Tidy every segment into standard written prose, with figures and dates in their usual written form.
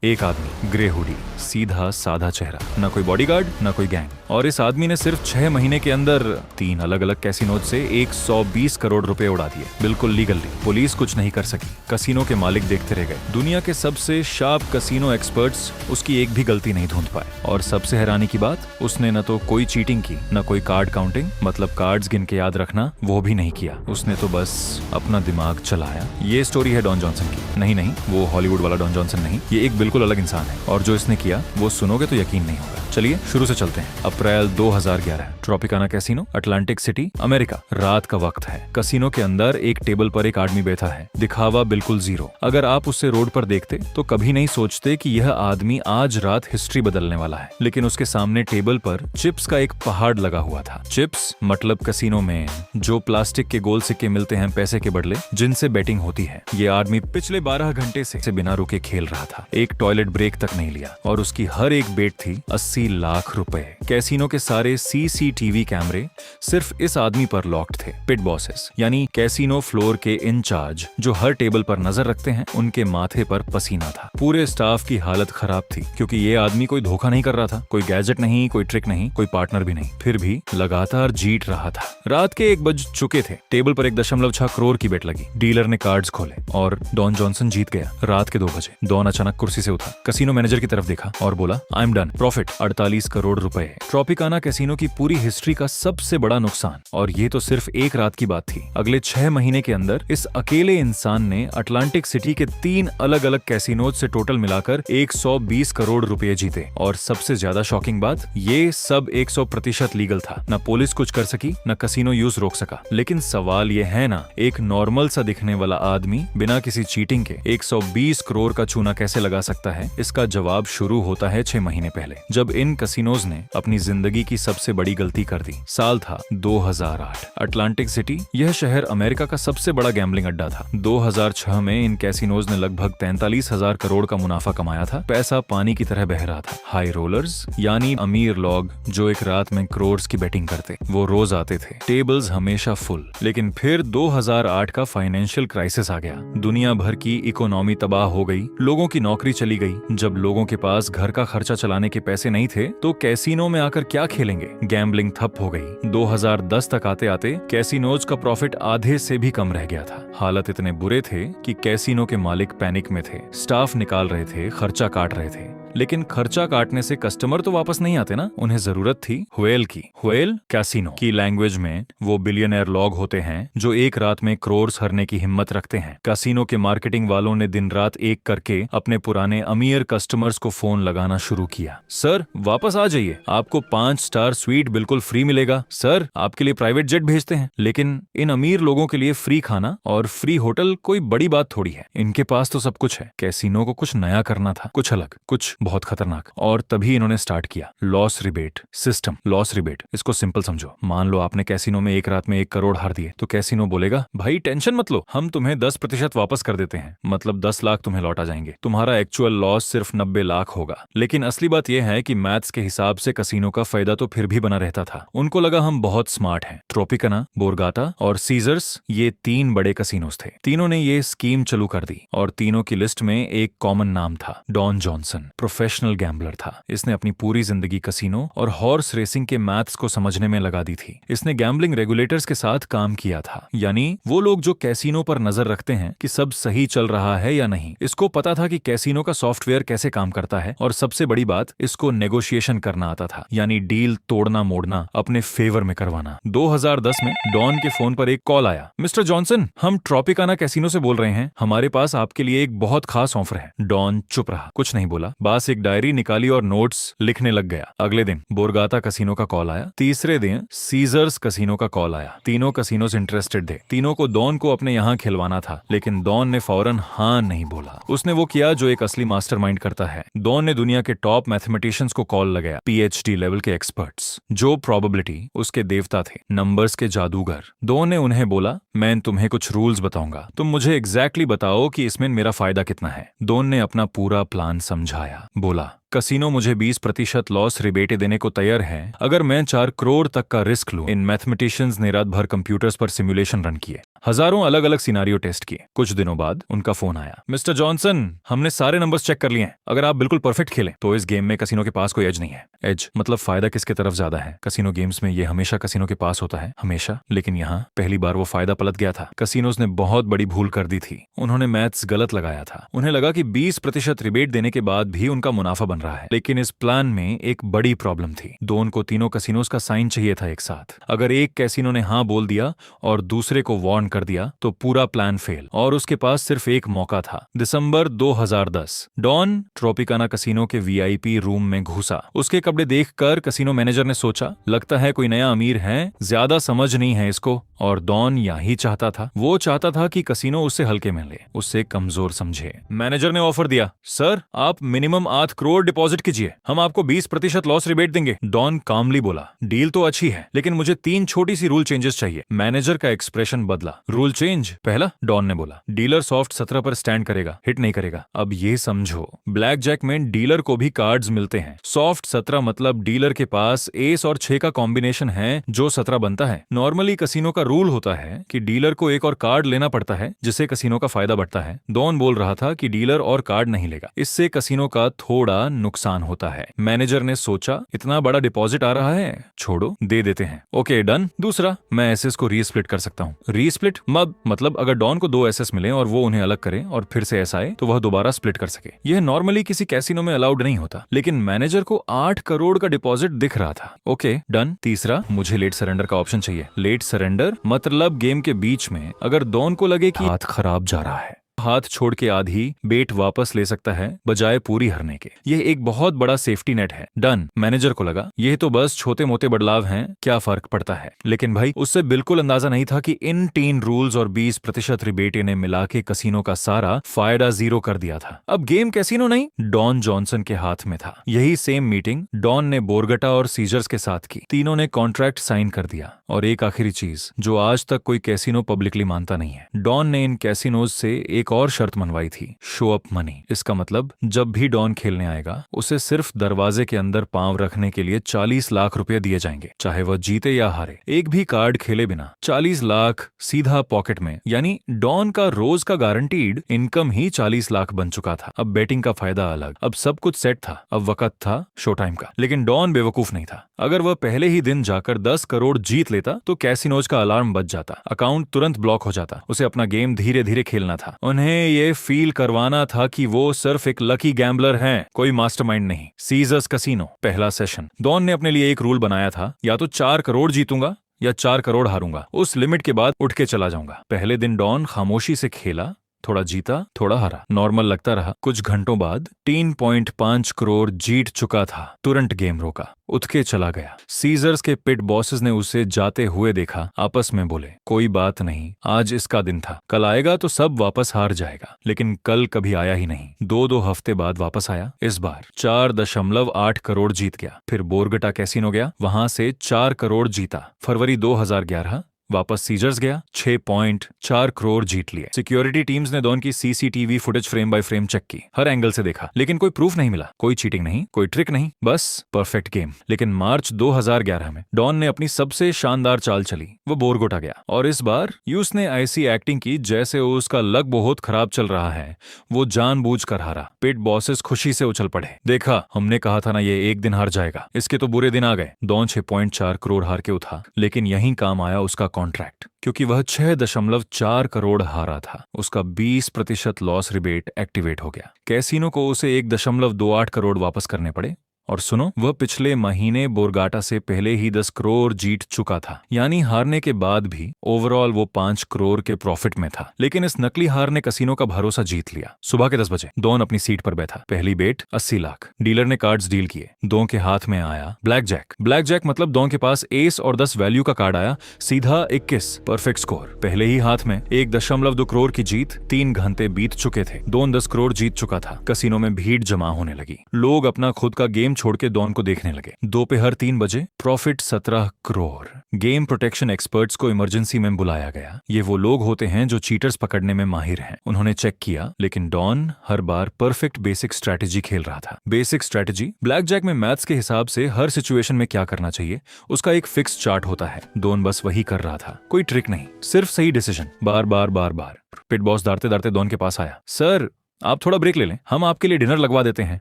एक आदमी, grey hoodie, सीधा साधा चेहरा, ना कोई बॉडीगार्ड ना कोई गैंग। और इस आदमी ने सिर्फ 6 महीने के अंदर 3 अलग अलग कैसीनोज से 120 करोड़ रुपए उड़ा दिए, बिल्कुल लीगली। पुलिस कुछ नहीं कर सकी, कसीनो के मालिक देखते रह गए। दुनिया के सबसे शार्प कसीनो एक्सपर्ट्स उसकी एक भी गलती नहीं ढूंढ पाए। और सबसे हैरानी की बात, उसने न तो कोई चीटिंग की, न कोई कार्ड काउंटिंग, मतलब कार्ड्स गिन के याद रखना, वो भी नहीं किया। उसने तो बस अपना दिमाग चलाया। ये स्टोरी है डॉन जॉनसन की। नहीं, वो हॉलीवुड वाला डॉन जॉनसन नहीं, ये एक बिल्कुल अलग इंसान है। और जो इसने किया वो सुनोगे तो यकीन नहीं होगा। चलिए शुरू से चलते हैं। अप्रैल 2011, Tropicana casino, Atlantic city, America. रात का वक्त है। कसीनो के अंदर एक टेबल पर एक आदमी बैठा है, दिखावा बिल्कुल जीरो। अगर आप उससे रोड पर देखते तो कभी नहीं सोचते कि यह आदमी आज रात हिस्ट्री बदलने वाला है। लेकिन उसके सामने टेबल पर चिप्स का एक पहाड़ लगा हुआ था। चिप्स मतलब कसीनो में जो प्लास्टिक के गोल सिक्के मिलते हैं पैसे के बदले, जिनसे बैटिंग होती है। ये आदमी पिछले 12 घंटे से बिना रुके खेल रहा था। एक टॉयलेट ब्रेक तक नहीं लिया। और उसकी हर एक बेट थी 80 लाख रुपए। कैसीनो के सारे सीसीटीवी कैमरे सिर्फ इस आदमी पर लॉक्ड थे। पिट बॉसेस यानी कैसीनो फ्लोर के इंचार्ज जो हर टेबल पर नजर रखते हैं, उनके माथे पर पसीना था। पूरे स्टाफ की हालत खराब थी क्योंकि ये आदमी कोई धोखा नहीं कर रहा था। कोई गैजेट नहीं, कोई ट्रिक नहीं, कोई पार्टनर भी नहीं, फिर भी लगातार जीत रहा था। रात के 1 बज चुके थे। टेबल पर 1.6 करोड़ की बेट लगी। डीलर ने कार्ड्स खोले और डॉन जॉनसन जीत गया। रात के 2 बजे डॉन अचानक कुर्सी से उठा, कसीनो मैनेजर की तरफ देखा और बोला, I am done. Profit 48 crore रुपए। ट्रॉपिकाना कैसीनो की पूरी हिस्ट्री का सबसे बड़ा नुकसान। और ये तो सिर्फ एक रात की बात थी। अगले 6 महीने के अंदर इस अकेले इंसान ने अटलांटिक सिटी के 3 अलग अलग कैसीनोज से टोटल मिलाकर 120 करोड़ रुपए जीते। और सबसे ज्यादा शॉकिंग बात, ये सब 100% लीगल था। न पुलिस कुछ कर सकी, न कसीनो यूज रोक सका। लेकिन सवाल ये है ना, एक नॉर्मल सा दिखने वाला आदमी बिना किसी चीटिंग के 120 करोड़ का चूना कैसे लगा सकता है? इसका जवाब शुरू होता है 6 महीने पहले, जब इन कसीनोज ने अपनी जिंदगी की सबसे बड़ी गलती कर दी। साल था 2008। अटलांटिक सिटी, यह शहर अमेरिका का सबसे बड़ा गैम्बलिंग अड्डा था। 2006 में इन कैसीनोज ने लगभग 43,000 करोड़ का मुनाफा कमाया था। पैसा पानी की तरह बह रहा था। हाई रोलर्स यानी अमीर लोग जो एक रात में करोड़ की बेटिंग करते, वो रोज आते थे। टेबल्स हमेशा फुल। लेकिन फिर 2008 का फाइनेंशियल क्राइसिस आ गया। दुनिया भर की इकोनॉमी तबाह हो गई। लोगों की नौकरी चली गई। जब लोगों के पास घर का खर्चा चलाने के पैसे नहीं थे तो कैसीनो में आकर क्या खेलेंगे? गैम्बलिंग ठप हो गई। 2010 तक आते आते कैसीनोज का प्रॉफिट आधे से भी कम रह गया था। हालत इतने बुरे थे कि कैसीनो के मालिक पैनिक में थे। स्टाफ निकाल रहे थे, खर्चा काट रहे थे। लेकिन खर्चा काटने से कस्टमर तो वापस नहीं आते ना। उन्हें जरूरत थी व्हेल की। व्हेल कैसीनो की लैंग्वेज में वो बिलियनर लोग होते हैं जो एक रात में करोड़ हरने की हिम्मत रखते हैं। कैसीनो के मार्केटिंग वालों ने दिन रात एक करके अपने पुराने अमीर कस्टमर्स को फोन लगाना शुरू किया। सर वापस आ जाइए, आपको 5 स्टार स्वीट बिल्कुल फ्री मिलेगा। सर आपके लिए प्राइवेट जेट भेजते हैं। लेकिन इन अमीर लोगों के लिए फ्री खाना और फ्री होटल कोई बड़ी बात थोड़ी है। इनके पास तो सब कुछ है। कैसीनो को कुछ नया करना था, कुछ अलग, कुछ बहुत खतरनाक। और तभी इन्होंने स्टार्ट किया loss rebate system. Loss rebate, इसको सिंपल समझो। मान लो आपने कैसीनो में एक रात में 1 करोड़ हार दिए, तो कैसीनो बोलेगा, भाई टेंशन मत लो, हम तुम्हें 10% वापस कर देते हैं। मतलब 10 लाख तुम्हें लौटा जाएंगे। तुम्हारा एक्चुअल लॉस सिर्फ 90 लाख होगा। लेकिन असली बात यह है कि मैथ्स के हिसाब से कैसीनो का फायदा तो फिर भी बना रहता था। उनको लगा हम बहुत स्मार्ट हैं। ट्रॉपिकाना, बोरगाता और सीजर्स, ये 3 बड़े कैसीनोस थे। तीनों ने ये स्कीम चालू कर दी। और तीनों की लिस्ट में एक कॉमन नाम था, डॉन जॉनसन। प्रोफेशनल गैम्बलर था। इसने अपनी पूरी जिंदगी कसीनो और हॉर्स रेसिंग के मैथ्स को समझने में लगा दी थी। इसने गैम्बलिंग रेगुलेटर्स के साथ काम किया था, यानी वो लोग जो कैसीनो पर नजर रखते हैं कि सब सही चल रहा है या नहीं। इसको पता था कि कैसीनो का सॉफ्टवेयर कैसे काम करता है। और सबसे बड़ी बात, इसको नेगोशिएशन करना आता था, यानी डील तोड़ना मोड़ना, अपने फेवर में करवाना। 2010 में डॉन के फोन पर एक कॉल आया, मिस्टर जॉनसन, हम ट्रॉपिकाना कैसीनो से बोल रहे हैं, हमारे पास आपके लिए एक बहुत खास ऑफर है। डॉन चुप रहा, कुछ नहीं बोला, बस एक डायरी निकाली और नोट्स लिखने लग गया। अगले दिन बोरगाता कैसीनो का कॉल आया। तीसरे दिन सीजर्स कैसीनो का कॉल आया। तीनों कैसीनोस इंटरेस्टेड थे। तीनों को डॉन को अपने यहाँ खिलवाना था। लेकिन डॉन ने फौरन हाँ नहीं बोला। उसने वो किया जो एक असली मास्टरमाइंड करता है। डॉन ने दुनिया के टॉप मैथमेटिशियंस को कॉल लगाया, PhD लेवल के एक्सपर्ट्स, जो प्रोबेबिलिटी उसके देवता थे, नंबर्स के जादूगर। डॉन ने उन्हें बोला, मैं तुम्हें कुछ रूल्स बताऊंगा, तुम मुझे एग्जैक्टली बताओ कि इसमें मेरा फायदा कितना है। डॉन ने अपना पूरा प्लान समझाया। बोला, कसीनो मुझे 20% लॉस रिबेटे देने को तैयार है अगर मैं 4 करोड़ तक का रिस्क लूं। इन मैथमेटिशियंस ने रात भर कंप्यूटर्स पर सिमुलेशन रन किए। हजारों अलग अलग सिनारियो टेस्ट किए। कुछ दिनों बाद उनका फोन आया, मिस्टर जॉनसन, हमने सारे नंबर्स चेक कर लिए हैं। अगर आप बिल्कुल परफेक्ट खेलें तो इस गेम में कसिनो के पास कोई एज नहीं है। एज मतलब फायदा किसके तरफ ज्यादा है। कसिनो गेम्स में ये हमेशा कसिनो के पास होता है, हमेशा। लेकिन यहाँ पहली बार वो फायदा पलट गया था। कसिनोज ने बहुत बड़ी भूल कर दी थी। उन्होंने मैथ्स गलत लगाया था। उन्हें लगा कि 20% रिबेट देने के बाद भी उनका मुनाफा बन रहा है। लेकिन इस प्लान में एक बड़ी प्रॉब्लम थी। दोन को तीनों कसिनोज का साइन चाहिए था एक साथ। अगर एक कैसीनो ने हाँ बोल दिया और दूसरे को वार्न कर दिया तो पूरा प्लान फेल। और उसके पास सिर्फ एक मौका था। दिसंबर 2010, डॉन ट्रोपिकाना कसिनो के VIP रूम में घुसा। उसके कपड़े देखकर कसिनो मैनेजर ने सोचा, लगता है कोई नया अमीर है, ज्यादा समझ नहीं है इसको। और डॉन यही चाहता था। वो चाहता था कि कसिनो उससे हल्के में ले, उससे कमजोर समझे। मैनेजर ने ऑफर दिया, सर आप मिनिमम 8 करोड़ डिपॉजिट कीजिए, हम आपको 20% लॉस रिबेट देंगे। डॉन कामली बोला, डील तो अच्छी है लेकिन मुझे 3 छोटी सी रूल चेंजेस चाहिए। मैनेजर का एक्सप्रेशन बदला। Rule change? पहला, डॉन ने बोला, डीलर सॉफ्ट 17 पर स्टैंड करेगा, हिट नहीं करेगा। अब ये समझो, ब्लैक जैक में डीलर को भी कार्ड्स मिलते हैं। सॉफ्ट 17 मतलब डीलर के पास एस और 6 का कॉम्बिनेशन है जो 17 बनता है। नॉर्मली कसिनो का रूल होता है कि डीलर को एक और कार्ड लेना पड़ता है जिससे कसिनो का फायदा बढ़ता है। डॉन बोल रहा था कि डीलर और कार्ड नहीं लेगा, इससे कसिनो का थोड़ा नुकसान होता है। मैनेजर ने सोचा, इतना बड़ा डिपॉजिट आ रहा है, छोड़ो दे देते हैं। Okay done. दूसरा, मैं एसेस को रीस्प्लिट कर सकता हूँ। रीस्प्लिट मतलब अगर डॉन को 2 एसेस मिले और वो उन्हें अलग करे और फिर से ऐसा आए तो वह दोबारा स्प्लिट कर सके। यह नॉर्मली किसी कैसीनो में अलाउड नहीं होता, लेकिन मैनेजर को 8 करोड़ का डिपॉजिट दिख रहा था। Okay done. तीसरा, मुझे लेट सरेंडर का ऑप्शन चाहिए। लेट सरेंडर मतलब गेम के बीच में अगर डॉन को लगे कि हाथ खराब जा रहा है, हाथ छोड़ के आधी बेट वापस ले सकता है बजाय पूरी हारने के। यह एक बहुत बड़ा सेफ्टी नेट है। डन। मैनेजर को लगा ये तो बस छोटे मोटे बदलाव हैं, क्या फर्क पड़ता है। लेकिन भाई उससे बिल्कुल अंदाजा नहीं था कि इन 3 रूल्स और 20% रिबेटे ने मिला के कसिनो का सारा फायदा 0 कर दिया था। अब गेम कैसीनो नहीं, डॉन जॉनसन के हाथ में था। यही सेम मीटिंग डॉन ने बोरगटा और सीजर्स के साथ की। तीनों ने कॉन्ट्रैक्ट साइन कर दिया। और एक आखिरी चीज जो आज तक कोई कैसीनो पब्लिकली मानता नहीं है, डॉन ने इन कैसीनोज से एक और शर्त मनवाई थी, शो अप मनी। इसका मतलब जब भी डॉन खेलने आएगा उसे सिर्फ दरवाजे के अंदर पांव रखने के लिए 40 लाख रुपए दिए जाएंगे, चाहे वह जीते या हारे। एक भी कार्ड खेले बिना 40 लाख सीधा पॉकेट में। यानी डॉन का रोज का गारंटीड इनकम ही 40 लाख बन चुका था। अब बेटिंग का फायदा अलग। अब सब कुछ सेट था। अब वक्त था शो टाइम का। लेकिन डॉन बेवकूफ नहीं था। अगर वह पहले ही दिन जाकर 10 करोड़ जीत लेता तो कैसीनोज का अलार्म बज जाता, अकाउंट तुरंत ब्लॉक हो जाता। उसे अपना गेम धीरे धीरे खेलना था। उन्हें ये फील करवाना था कि वो सिर्फ एक लकी गैम्बलर हैं, कोई मास्टरमाइंड नहीं। सीजर्स कसिनो पहला सेशन। डॉन ने अपने लिए एक रूल बनाया था, या तो 4 करोड़ जीतूंगा या 4 करोड़ हारूंगा। उस लिमिट के बाद उठ के चला जाऊंगा। पहले दिन डॉन खामोशी से खेला, थोड़ा जीता थोड़ा हारा, नॉर्मल लगता रहा। कुछ घंटों बाद 3.5 करोड़ जीत चुका था। तुरंत गेम रोका, उठ के चला गया। सीजर्स के पिट बॉसेस ने उसे जाते हुए देखा, आपस में बोले, कोई बात नहीं, आज इसका दिन था, कल आएगा तो सब वापस हार जाएगा। लेकिन कल कभी आया ही नहीं। 2 हफ्ते बाद वापस आया। इस बार 4.8 करोड़ जीत गया। फिर बोरगटा कैसीनो गया, वहां से 4 करोड़ जीता। फरवरी 2011 वापस सीजर्स गया, 6.4 करोड़ जीत लिए। सिक्योरिटी टीम्स ने डॉन की CCTV footage frame by frame check की, हर एंगल से देखा, लेकिन कोई प्रूफ नहीं मिला। कोई चीटिंग नहीं, कोई ट्रिक नहीं, बस परफेक्ट गेम। लेकिन मार्च 2011 में डॉन ने अपनी सबसे शानदार चाल चली, वो बोरगोटा गया। और इस बार यूस ने ऐसी एक्टिंग की जैसे उसका लक बहुत खराब चल रहा है। वो जानबूझकर हारा। पिट बॉसेस खुशी से उछल पड़े, देखा हमने कहा था ना ये एक दिन हार जाएगा। इसके तो बुरे दिन आ गए। डॉन 6.4 करोड़ हार के उठा। लेकिन यही काम आया उसका कॉन्ट्रैक्ट, क्योंकि वह 6.4 करोड़ हारा था। उसका 20% लॉस रिबेट एक्टिवेट हो गया। कैसीनो को उसे 1.28 करोड़ वापस करने पड़े। और सुनो, वह पिछले महीने बोरगाटा से पहले ही 10 करोड़ जीत चुका था। यानी हारने के बाद भी ओवरऑल वो 5 करोड़ के प्रॉफिट में था। लेकिन इस नकली हार ने कसिनो का भरोसा जीत लिया। सुबह के 10 बजे डॉन अपनी सीट पर बैठा। पहली बेट 80 लाख। डीलर ने कार्ड्स डील किए। डॉन के हाथ में आया ब्लैक जैक। ब्लैक जैक मतलब डॉन के पास एस और 10 वैल्यू का कार्ड आया, सीधा 21, परफेक्ट स्कोर। पहले ही हाथ में 1.2 करोड़ की जीत। 3 घंटे बीत चुके थे। डॉन 10 करोड़ जीत चुका था। कसिनो में भीड़ जमा होने लगी। लोग अपना खुद का गेम छोड़ के डॉन को देखने लगे। दोपहर 3 बजे profit 17 crore. Game protection experts को इमरजेंसी में बुलाया गया। ये वो लोग होते हैं जो चीटर्स पकड़ने में माहिर हैं। उन्होंने चेक किया, लेकिन डॉन हर बार परफेक्ट बेसिक स्ट्रैटेजी खेल रहा था। बेसिक स्ट्रैटेजी ब्लैक जैक में मैथ्स के हिसाब से हर सिचुएशन में क्या करना चाहिए उसका एक फिक्स चार्ट होता है। डॉन बस वही कर रहा था, कोई ट्रिक नहीं, सिर्फ सही डिसीजन, बार बार बार बार। पिट बॉस दारते दारते डॉन के पास आया। सर, आप थोड़ा ब्रेक ले लें, हम आपके लिए डिनर लगवा देते हैं,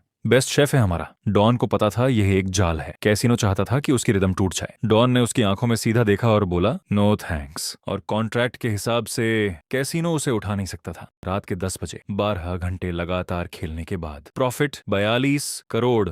बेस्ट शेफ है हमारा। डॉन को पता था यह एक जाल है। कैसीनो चाहता था कि उसकी रिदम टूट जाए। डॉन ने उसकी आंखों में सीधा देखा और बोला, नो थैंक्स। और कॉन्ट्रैक्ट के हिसाब से कैसीनो उसे उठा नहीं सकता था। रात के 10 बजे 12 घंटे लगातार खेलने के बाद प्रॉफिट 42 करोड़।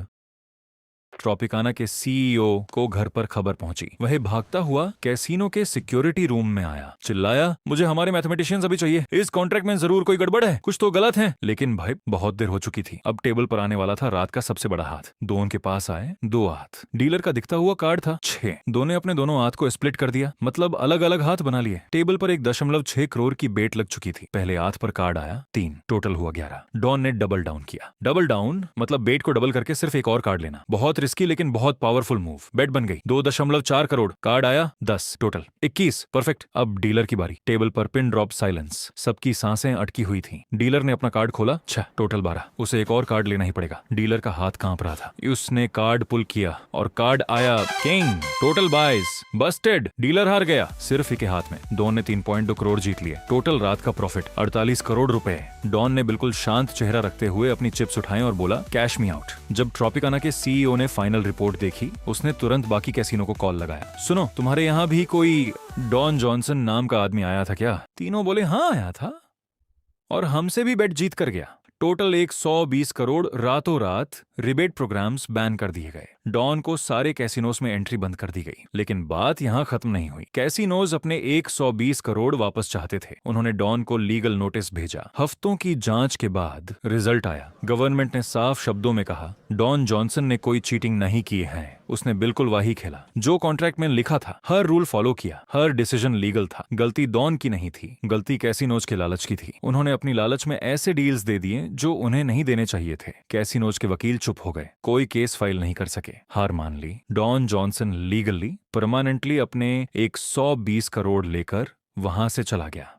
ट्रॉपिकाना के सीईओ को घर पर खबर पहुंची। वह भागता हुआ कैसीनो के सिक्योरिटी रूम में आया, चिल्लाया, मुझे हमारे मैथमेटिशियंस अभी चाहिए, इस कॉन्ट्रैक्ट में जरूर कोई गड़बड़ है, कुछ तो गलत है। लेकिन भाई बहुत देर हो चुकी थी। अब टेबल पर आने वाला था रात का सबसे बड़ा हाथ। डॉन के पास आए 2 हाथ। डीलर का दिखता हुआ कार्ड था 6। डॉन ने अपने दोनों हाथ को स्प्लिट कर दिया, मतलब अलग अलग हाथ बना लिए। टेबल पर 1.6 करोड़ की बेट लग चुकी थी। पहले हाथ पर कार्ड आया 3, टोटल हुआ 11। डॉन ने डबल डाउन किया। डबल डाउन मतलब बेट को डबल करके सिर्फ एक और कार्ड लेना। बहुत रिस्की लेकिन बहुत पावरफुल मूव। बेट बन गई 2.4 करोड़। कार्ड आया 10, टोटल 21। परफेक्ट। अब डीलर की बारी। टेबल पर पिन ड्रॉप साइलेंस। सबकी सांसें अटकी हुई थी। डीलर ने अपना कार्ड खोला, 6, टोटल 12। उसे एक और कार्ड लेना ही पड़ेगा। डीलर का हाथ कांप रहा था। उसने कार्ड पुल किया और कार्ड आया किंग। टोटल बाइज। बस्टेड। डीलर हार गया सिर्फ एक हाथ में। डॉन ने 3.2 करोड़ जीत लिए। टोटल रात का प्रॉफिट 48 करोड़ रुपए। डॉन ने बिल्कुल शांत चेहरा रखते हुए अपनी चिप्स उठाए और बोला, कैश मी आउट। जब ट्रॉपिकाना के सीईओ ने फाइनल रिपोर्ट देखी, उसने तुरंत बाकी कैसीनो को कॉल लगाया। सुनो, तुम्हारे यहाँ भी कोई डॉन जॉनसन नाम का आदमी आया था क्या? तीनों बोले, हाँ आया था और हमसे भी बेट जीत कर गया। टोटल 120 करोड़। रातों रात रिबेट प्रोग्राम्स बैन कर दिए गए। डॉन को सारे कैसीनोज में एंट्री बंद कर दी गई। लेकिन बात यहाँ खत्म नहीं हुई। कैसीनोज अपने 120 करोड़ वापस चाहते थे। उन्होंने डॉन को लीगल नोटिस भेजा। हफ्तों की जांच के बाद रिजल्ट आया। गवर्नमेंट ने साफ शब्दों में कहा, डॉन जॉनसन ने कोई चीटिंग नहीं की है। उसने बिल्कुल वही खेला जो कॉन्ट्रैक्ट में लिखा था। हर रूल फॉलो किया, हर डिसीजन लीगल था। गलती डॉन की नहीं थी, गलती कैसीनोज के लालच की थी। उन्होंने अपनी लालच में ऐसे डील्स दे दिए जो उन्हें नहीं देने चाहिए थे। कैसीनोज के वकील चुप हो गए, कोई केस फाइल नहीं कर सके, हार मान ली। डॉन जॉनसन लीगली परमानेंटली अपने 120 करोड़ लेकर वहां से चला गया।